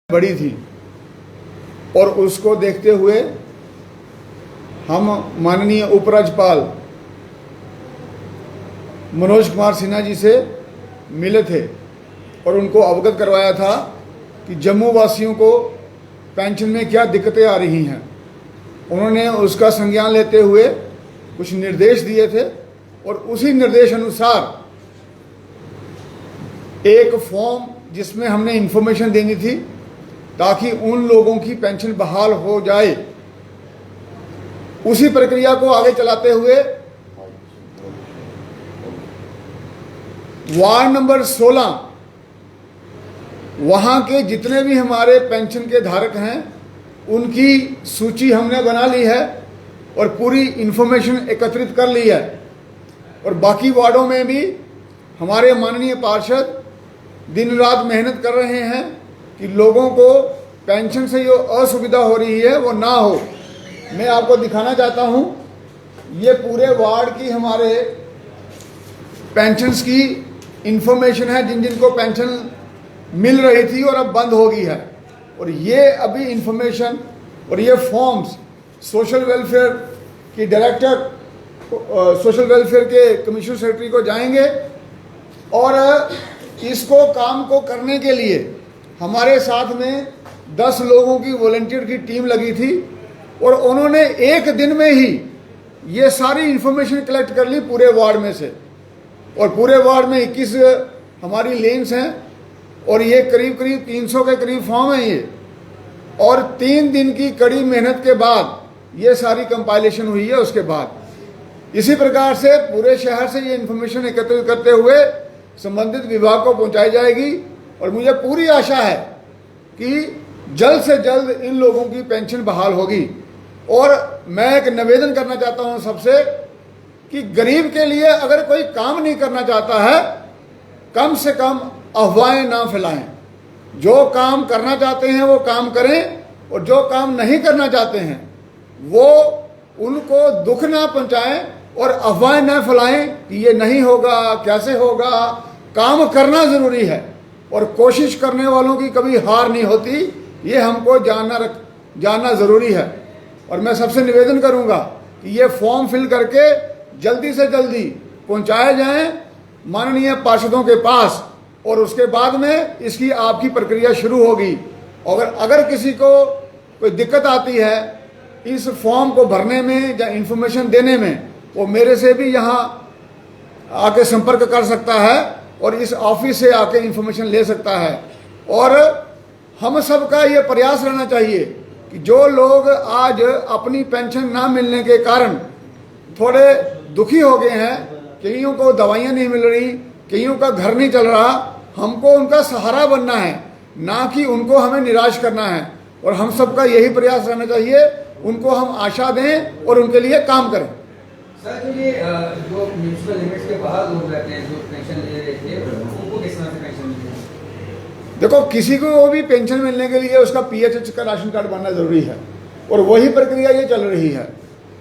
बड़ी थी और उसको देखते हुए हम माननीय उपराज्यपाल मनोज कुमार सिन्हा जी से मिले थे और उनको अवगत करवाया था कि जम्मू वासियों को पेंशन में क्या दिक्कतें आ रही हैं। उन्होंने उसका संज्ञान लेते हुए कुछ निर्देश दिए थे और उसी निर्देश अनुसार एक फॉर्म जिसमें हमने इंफॉर्मेशन देनी थी ताकि उन लोगों की पेंशन बहाल हो जाए, उसी प्रक्रिया को आगे चलाते हुए वार्ड नंबर 16 वहां के जितने भी हमारे पेंशन के धारक हैं उनकी सूची हमने बना ली है और पूरी इंफॉर्मेशन एकत्रित कर ली है। और बाकी वार्डों में भी हमारे माननीय पार्षद दिन रात मेहनत कर रहे हैं कि लोगों को पेंशन से जो असुविधा हो रही है वो ना हो। मैं आपको दिखाना चाहता हूं, ये पूरे वार्ड की हमारे पेंशन्स की इंफॉर्मेशन है, जिन जिनको पेंशन मिल रही थी और अब बंद हो गई है। और ये अभी इंफॉर्मेशन और ये फॉर्म्स सोशल वेलफेयर की डायरेक्टर सोशल वेलफेयर के कमिश्नर सेक्रेटरी को जाएंगे और इसको काम को करने के लिए हमारे साथ में 10 लोगों की वॉलंटियर की टीम लगी थी और उन्होंने एक दिन में ही ये सारी इंफॉर्मेशन कलेक्ट कर ली पूरे वार्ड में से। और पूरे वार्ड में 21 हमारी लेन्स हैं और ये करीब 300 के करीब फॉर्म हैं ये। और 3 दिन की कड़ी मेहनत के बाद ये सारी कंपाइलेशन हुई है। उसके बाद इसी प्रकार से पूरे शहर से ये इंफॉर्मेशन एकत्रित करते हुए संबंधित विभाग को पहुंचाई जाएगी। और मुझे पूरी आशा है कि जल्द से जल्द इन लोगों की पेंशन बहाल होगी। और मैं एक निवेदन करना चाहता हूं सबसे कि गरीब के लिए अगर कोई काम नहीं करना चाहता है, कम से कम अफवाहें ना फैलाएं। जो काम करना चाहते हैं वो काम करें और जो काम नहीं करना चाहते हैं वो उनको दुख ना पहुंचाएं और अफवाहें ना फैलाएं कि ये नहीं होगा, कैसे होगा। काम करना जरूरी है और कोशिश करने वालों की कभी हार नहीं होती, ये हमको जानना जरूरी है। और मैं सबसे निवेदन करूंगा कि ये फॉर्म फिल करके जल्दी से जल्दी पहुंचाए जाएं माननीय पार्षदों के पास और उसके बाद में इसकी आपकी प्रक्रिया शुरू होगी। अगर किसी को कोई दिक्कत आती है इस फॉर्म को भरने में या इंफॉर्मेशन देने में, वो मेरे से भी यहाँ आके संपर्क कर सकता है और इस ऑफिस से आके इंफॉर्मेशन ले सकता है। और हम सबका ये प्रयास रहना चाहिए कि जो लोग आज अपनी पेंशन ना मिलने के कारण थोड़े दुखी हो गए हैं, कईयों को दवाइयाँ नहीं मिल रही, कईयों का घर नहीं चल रहा, हमको उनका सहारा बनना है, ना कि उनको हमें निराश करना है। और हम सबका यही प्रयास रहना चाहिए, उनको हम आशा दें और उनके लिए काम करें। सर, तो ये जो म्युनिसिपल लिमिट्स के बाहर लोग रहते हैं जो पेंशन ले रहे थे, उनको किस तरह से पेंशन मिलती है? देखो, किसी को भी पेंशन मिलने के लिए उसका PHH का राशन कार्ड बनना जरूरी है और वही प्रक्रिया ये चल रही है।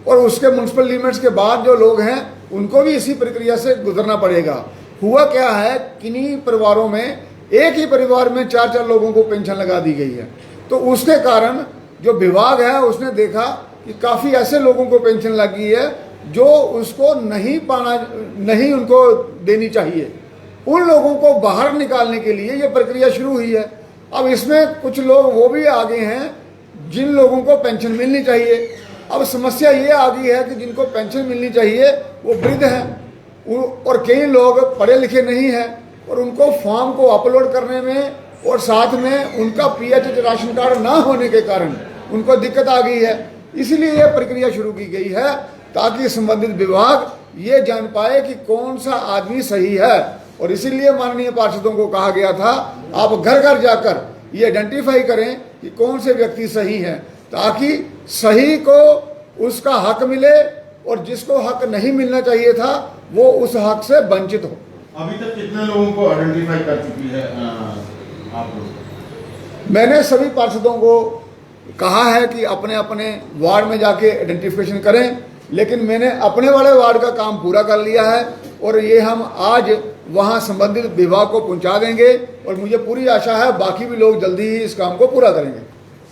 और उसके म्युनिसिपल लिमिट्स के बाद जो लोग हैं उनको भी इसी प्रक्रिया से गुजरना पड़ेगा। हुआ क्या है, किन्हीं परिवारों में एक ही परिवार में 4-4 लोगों को पेंशन लगा दी गई है। तो उसके कारण जो विभाग है उसने देखा कि काफ़ी ऐसे लोगों को पेंशन लगी है जो उसको नहीं उनको देनी चाहिए। उन लोगों को बाहर निकालने के लिए ये प्रक्रिया शुरू हुई है। अब इसमें कुछ लोग वो भी आ गए हैं जिन लोगों को पेंशन मिलनी चाहिए। अब समस्या ये आ गई है कि जिनको पेंशन मिलनी चाहिए वो वृद्ध हैं और कई लोग पढ़े लिखे नहीं हैं और उनको फॉर्म को अपलोड करने में और साथ में उनका PHH राशन कार्ड ना होने के कारण उनको दिक्कत आ गई है। इसीलिए यह प्रक्रिया शुरू की गई है ताकि संबंधित विभाग ये जान पाए कि कौन सा आदमी सही है। और इसीलिए माननीय पार्षदों को कहा गया था आप घर घर जाकर ये आइडेंटिफाई करें कि कौन से व्यक्ति सही हैं, ताकि सही को उसका हक मिले और जिसको हक नहीं मिलना चाहिए था वो उस हक से वंचित हो। अभी तक कितने लोगों को आइडेंटिफाई कर चुकी है आप लोग? मैंने सभी पार्षदों को कहा है कि अपने अपने वार्ड में जाके आइडेंटिफिकेशन करें, लेकिन मैंने अपने वाले वार्ड का काम पूरा कर लिया है और ये हम आज वहाँ संबंधित विभाग को पहुँचा देंगे और मुझे पूरी आशा है बाकी भी लोग जल्दी ही इस काम को पूरा करेंगे।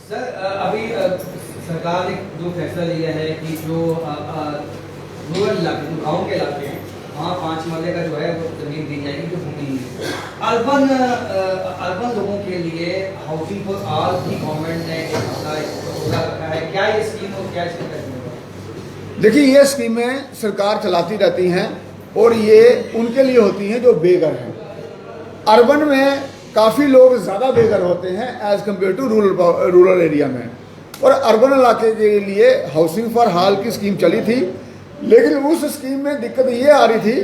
सर अभी सरकार ने जो फैसला लिया है कि जो रूरल इलाके, जो गाँव के इलाके हैं, वहाँ 5 मरले का जो है वो जमीन दी जाएगी जो भूमि है। अर्बन लोगों के लिए हाउसिंग फॉर ऑल की गवर्नमेंट ने एक फैसला रखा है, क्या ये स्कीम और क्या इसके तहत? देखिए, ये स्कीमें सरकार चलाती रहती हैं और ये उनके लिए होती हैं जो बेघर हैं। अर्बन में काफ़ी लोग ज़्यादा बेघर होते हैं as compare to rural area में, और अर्बन इलाके के लिए हाउसिंग फॉर ऑल की स्कीम चली थी। लेकिन उस स्कीम में दिक्कत ये आ रही थी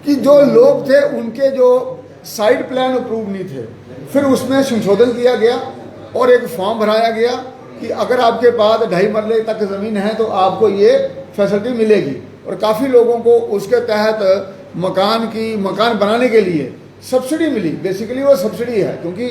कि जो लोग थे उनके जो साइड प्लान अप्रूव नहीं थे। फिर उसमें संशोधन किया गया और एक फॉर्म भराया गया कि अगर आपके पास 2.5 मरले तक ज़मीन है तो आपको ये फैसिलिटी मिलेगी, और काफ़ी लोगों को उसके तहत मकान बनाने के लिए सब्सिडी मिली। बेसिकली वो सब्सिडी है, क्योंकि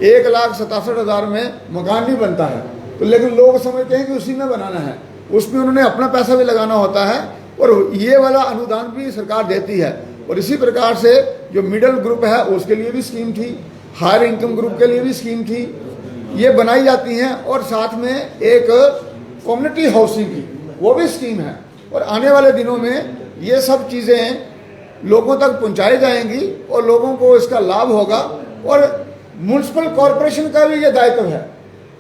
1,67,000 में मकान नहीं बनता है, तो लेकिन लोग समझते हैं कि उसी में बनाना है, उसमें उन्होंने अपना पैसा भी लगाना होता है, और ये वाला अनुदान भी सरकार देती है। और इसी प्रकार से जो मिडिल ग्रुप है उसके लिए भी स्कीम थी, हायर इनकम ग्रुप के लिए भी स्कीम थी, ये बनाई जाती हैं। और साथ में एक कम्युनिटी हाउसिंग की वो भी स्कीम है, और आने वाले दिनों में ये सब चीज़ें लोगों तक पहुंचाई जाएंगी और लोगों को इसका लाभ होगा। और म्युनिसिपल कॉरपोरेशन का भी ये दायित्व है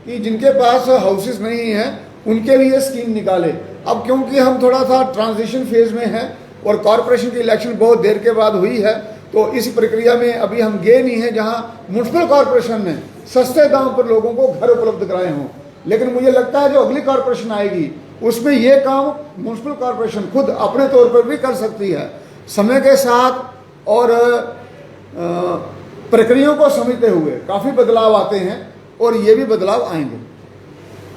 कि जिनके पास हाउसेस नहीं हैं उनके लिए स्कीम निकाले। अब क्योंकि हम थोड़ा सा ट्रांजिशन फेज में हैं और कॉरपोरेशन की इलेक्शन बहुत देर के बाद हुई है, तो इस प्रक्रिया में अभी हम गए नहीं हैं जहां म्युनिसिपल कॉरपोरेशन ने सस्ते दाम पर लोगों को घर उपलब्ध कराए हों। लेकिन मुझे लगता है जो अगली कॉरपोरेशन आएगी उसमें ये काम म्युनिसिपल कॉरपोरेशन खुद अपने तौर पर भी कर सकती है। समय के साथ और प्रक्रियाओं को समझते हुए काफ़ी बदलाव आते हैं और ये भी बदलाव आएंगे।